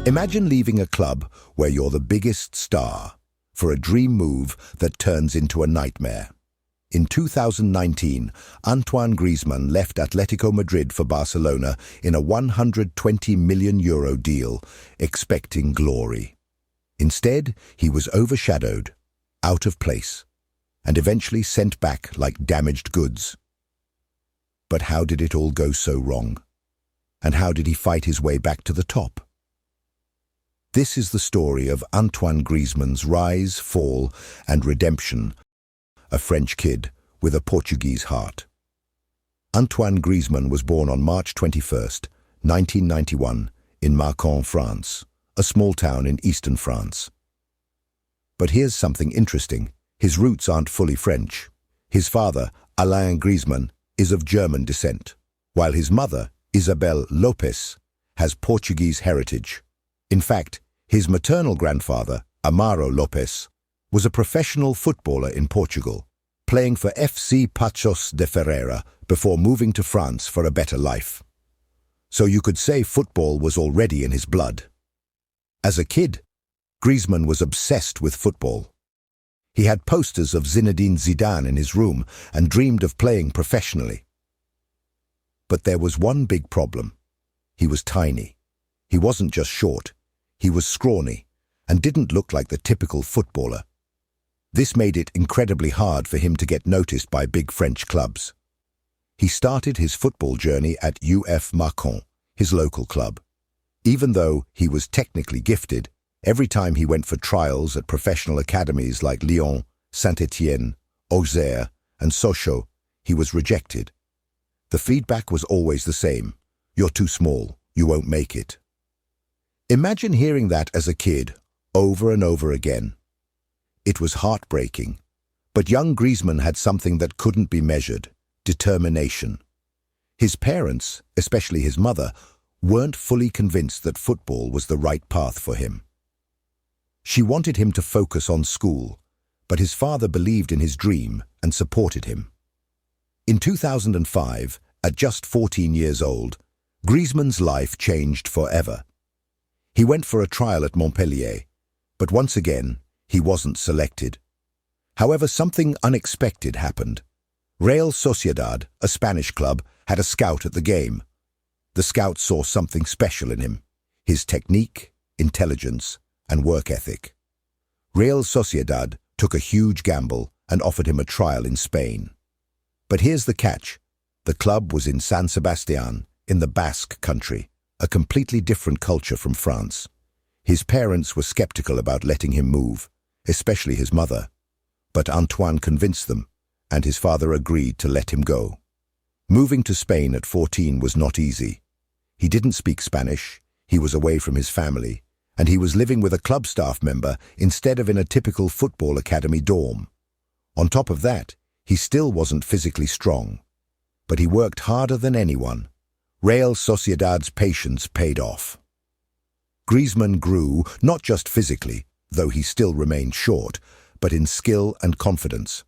Imagine leaving a club where you're the biggest star for a dream move that turns into a nightmare. In 2019, Antoine Griezmann left Atlético Madrid for Barcelona in a €120 million deal, expecting glory. Instead, he was overshadowed, out of place, and eventually sent back like damaged goods. But how did it all go so wrong? And how did he fight his way back to the top? This is the story of Antoine Griezmann's rise, fall, and redemption, a French kid with a Portuguese heart. Antoine Griezmann was born on March 21st, 1991, in Mâcon, France, a small town in eastern France. But here's something interesting. His roots aren't fully French. His father, Alain Griezmann, is of German descent, while his mother, Isabel Lopes, has Portuguese heritage. In fact, his maternal grandfather, Amaro Lopes, was a professional footballer in Portugal, playing for FC Paços de Ferreira before moving to France for a better life. So you could say football was already in his blood. As a kid, Griezmann was obsessed with football. He had posters of Zinedine Zidane in his room and dreamed of playing professionally. But there was one big problem. He was tiny. He wasn't just short. He was scrawny and didn't look like the typical footballer. This made it incredibly hard for him to get noticed by big French clubs. He started his football journey at UF Mâcon, his local club. Even though he was technically gifted, every time he went for trials at professional academies like Lyon, Saint-Étienne, Auxerre, and Sochaux, he was rejected. The feedback was always the same: "You're too small, you won't make it." Imagine hearing that as a kid, over and over again. It was heartbreaking, but young Griezmann had something that couldn't be measured: determination. His parents, especially his mother, weren't fully convinced that football was the right path for him. She wanted him to focus on school, but his father believed in his dream and supported him. In 2005, at just 14 years old, Griezmann's life changed forever. He went for a trial at Montpellier, but once again, he wasn't selected. However, something unexpected happened. Real Sociedad, a Spanish club, had a scout at the game. The scout saw something special in him: his technique, intelligence, and work ethic. Real Sociedad took a huge gamble and offered him a trial in Spain. But here's the catch. The club was in San Sebastián, in the Basque country, a completely different culture from France. His parents were skeptical about letting him move, especially his mother. But Antoine convinced them, and his father agreed to let him go. Moving to Spain at 14 was not easy. He didn't speak Spanish, he was away from his family, and he was living with a club staff member instead of in a typical football academy dorm. On top of that, he still wasn't physically strong. But he worked harder than anyone. Real Sociedad's patience paid off. Griezmann grew, not just physically, though he still remained short, but in skill and confidence.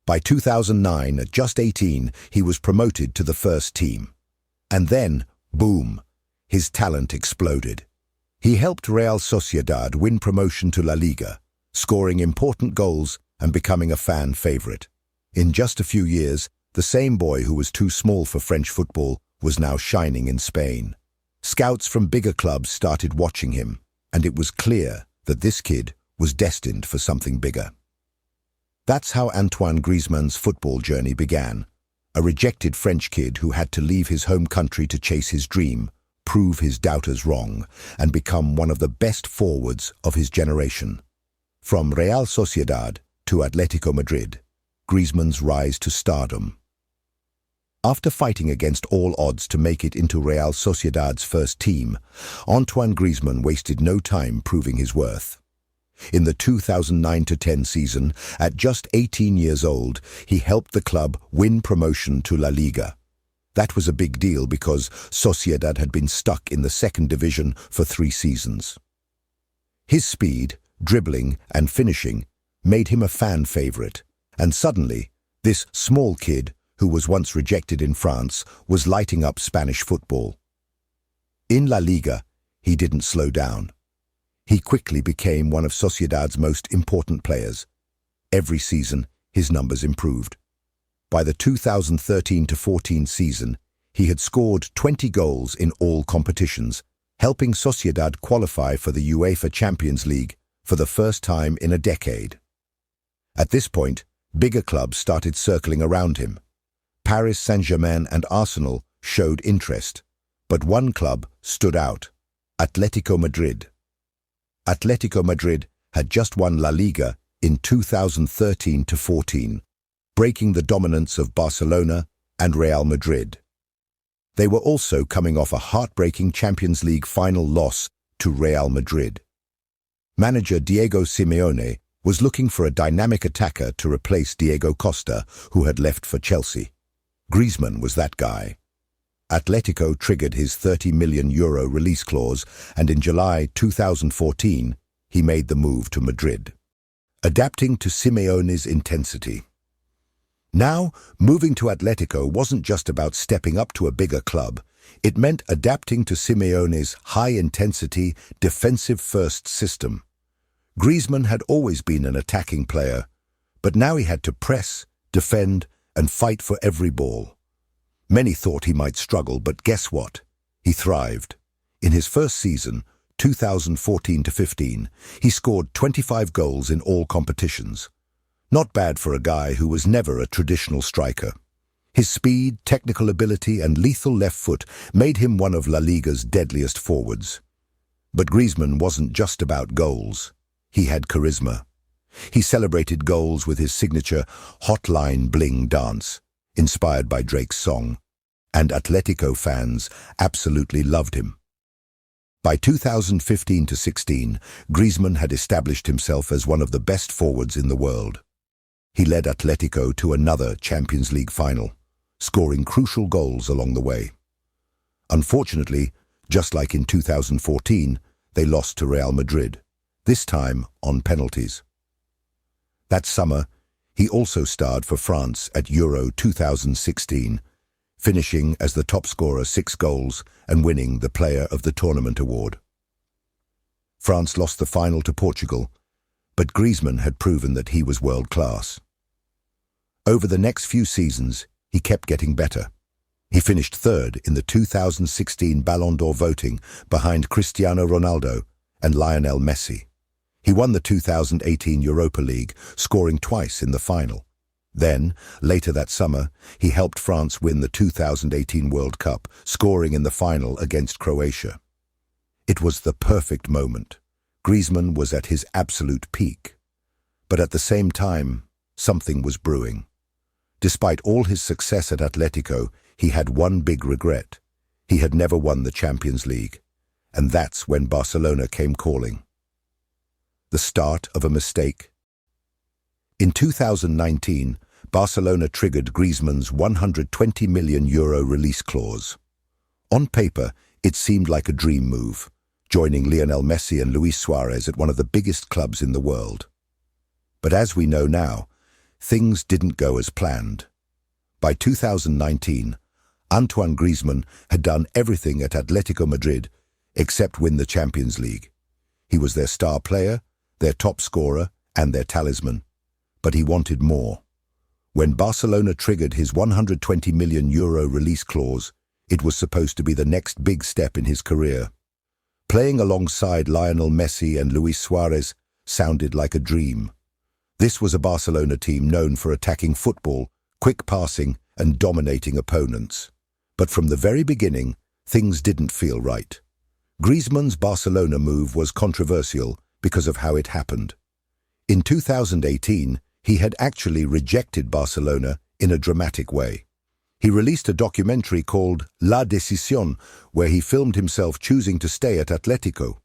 By 2009, at just 18, he was promoted to the first team. And then, boom, his talent exploded. He helped Real Sociedad win promotion to La Liga, scoring important goals and becoming a fan favorite. In just a few years, the same boy who was too small for French football was now shining in Spain. Scouts from bigger clubs started watching him, and it was clear that this kid was destined for something bigger. That's how Antoine Griezmann's football journey began. A rejected French kid who had to leave his home country to chase his dream, prove his doubters wrong, and become one of the best forwards of his generation. From Real Sociedad to Atlético Madrid, Griezmann's rise to stardom. After fighting against all odds to make it into Real Sociedad's first team, Antoine Griezmann wasted no time proving his worth. In the 2009-10 season, at just 18 years old, he helped the club win promotion to La Liga. That was a big deal because Sociedad had been stuck in the second division for 3 seasons. His speed, dribbling, and finishing made him a fan favorite, and suddenly, this small kid, who was once rejected in France, was lighting up Spanish football. In La Liga, he didn't slow down. He quickly became one of Sociedad's most important players. Every season, his numbers improved. By the 2013-14 season, he had scored 20 goals in all competitions, helping Sociedad qualify for the UEFA Champions League for the first time in a decade. At this point, bigger clubs started circling around him. Paris Saint-Germain and Arsenal showed interest, but one club stood out: Atlético Madrid. Atlético Madrid had just won La Liga in 2013-14, breaking the dominance of Barcelona and Real Madrid. They were also coming off a heartbreaking Champions League final loss to Real Madrid. Manager Diego Simeone was looking for a dynamic attacker to replace Diego Costa, who had left for Chelsea. Griezmann was that guy. Atletico triggered his €30 million release clause, and in July 2014, he made the move to Madrid. Adapting to Simeone's intensity. Now, moving to Atletico wasn't just about stepping up to a bigger club. It meant adapting to Simeone's high-intensity, defensive-first system. Griezmann had always been an attacking player, but now he had to press, defend, and fight for every ball. Many thought he might struggle, but guess what? He thrived. In his first season, 2014-15, he scored 25 goals in all competitions. Not bad for a guy who was never a traditional striker. His speed, technical ability, and lethal left foot made him one of La Liga's deadliest forwards. But Griezmann wasn't just about goals. He had charisma. He celebrated goals with his signature hotline bling dance, inspired by Drake's song, and Atletico fans absolutely loved him. By 2015-16, Griezmann had established himself as one of the best forwards in the world. He led Atletico to another Champions League final, scoring crucial goals along the way. Unfortunately, just like in 2014, they lost to Real Madrid, this time on penalties. That summer, he also starred for France at Euro 2016, finishing as the top scorer, 6 goals, and winning the Player of the Tournament award. France lost the final to Portugal, but Griezmann had proven that he was world-class. Over the next few seasons, he kept getting better. He finished third in the 2016 Ballon d'Or voting behind Cristiano Ronaldo and Lionel Messi. He won the 2018 Europa League, scoring twice in the final. Then, later that summer, he helped France win the 2018 World Cup, scoring in the final against Croatia. It was the perfect moment. Griezmann was at his absolute peak. But at the same time, something was brewing. Despite all his success at Atletico, he had one big regret. He had never won the Champions League. And that's when Barcelona came calling. The start of a mistake. In 2019, Barcelona triggered Griezmann's €120 million release clause. On paper, it seemed like a dream move, joining Lionel Messi and Luis Suarez at one of the biggest clubs in the world. But as we know now, things didn't go as planned. By 2019, Antoine Griezmann had done everything at Atlético Madrid except win the Champions League. He was their star player, their top scorer, and their talisman. But he wanted more. When Barcelona triggered his €120 million release clause, it was supposed to be the next big step in his career. Playing alongside Lionel Messi and Luis Suarez sounded like a dream. This was a Barcelona team known for attacking football, quick passing, and dominating opponents. But from the very beginning, things didn't feel right. Griezmann's Barcelona move was controversial because of how it happened. In 2018, he had actually rejected Barcelona in a dramatic way. He released a documentary called La Decisión, where he filmed himself choosing to stay at Atletico.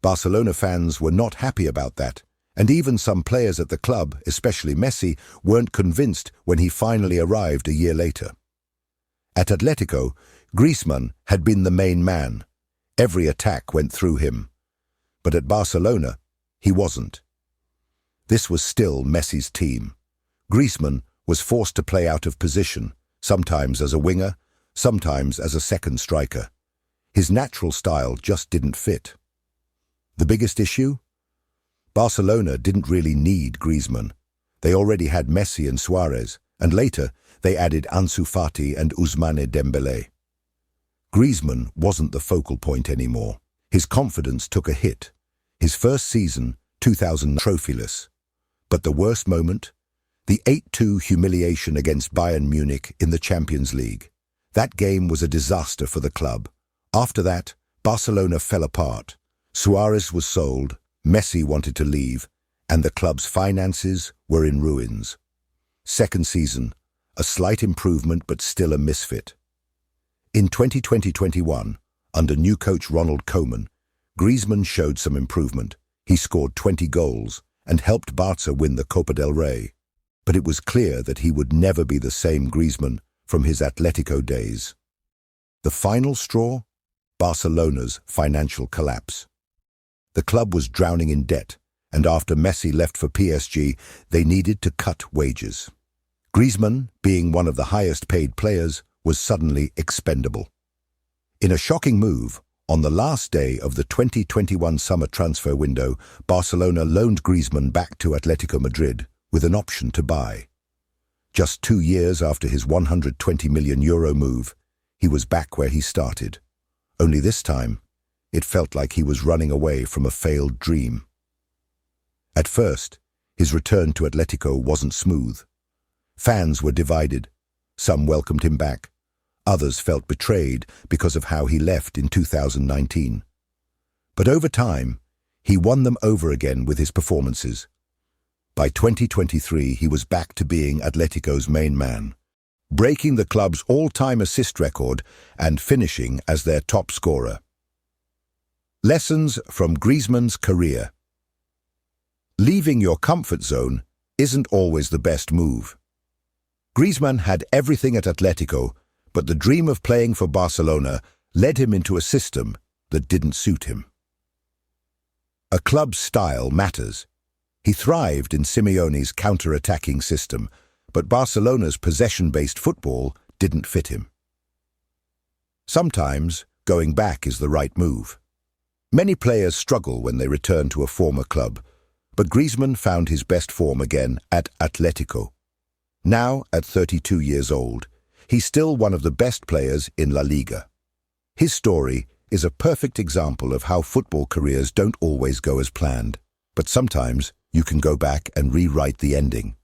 Barcelona fans were not happy about that, and even some players at the club, especially Messi, weren't convinced when he finally arrived a year later. At Atletico, Griezmann had been the main man. Every attack went through him. But at Barcelona, he wasn't. This was still Messi's team. Griezmann was forced to play out of position, sometimes as a winger, sometimes as a second striker. His natural style just didn't fit. The biggest issue? Barcelona didn't really need Griezmann. They already had Messi and Suarez, and later they added Ansu Fati and Ousmane Dembélé. Griezmann wasn't the focal point anymore. His confidence took a hit. His first season, 2000, trophyless. But the worst moment? The 8-2 humiliation against Bayern Munich in the Champions League. That game was a disaster for the club. After that, Barcelona fell apart. Suarez was sold, Messi wanted to leave, and the club's finances were in ruins. Second season, a slight improvement but still a misfit. In 2020-21, under new coach Ronald Koeman, Griezmann showed some improvement. He scored 20 goals and helped Barca win the Copa del Rey. But it was clear that he would never be the same Griezmann from his Atletico days. The final straw? Barcelona's financial collapse. The club was drowning in debt, and after Messi left for PSG, they needed to cut wages. Griezmann, being one of the highest-paid players, was suddenly expendable. In a shocking move, on the last day of the 2021 summer transfer window, Barcelona loaned Griezmann back to Atlético Madrid with an option to buy. Just 2 years after his €120 million move, he was back where he started. Only this time, it felt like he was running away from a failed dream. At first, his return to Atletico wasn't smooth. Fans were divided. Some welcomed him back. Others felt betrayed because of how he left in 2019. But over time, he won them over again with his performances. By 2023, he was back to being Atletico's main man, breaking the club's all-time assist record and finishing as their top scorer. Lessons from Griezmann's career. Leaving your comfort zone isn't always the best move. Griezmann had everything at Atletico, but the dream of playing for Barcelona led him into a system that didn't suit him. A club's style matters. He thrived in Simeone's counter-attacking system, but Barcelona's possession-based football didn't fit him. Sometimes, going back is the right move. Many players struggle when they return to a former club, but Griezmann found his best form again at Atletico. Now, at 32 years old, he's still one of the best players in La Liga. His story is a perfect example of how football careers don't always go as planned, but sometimes you can go back and rewrite the ending.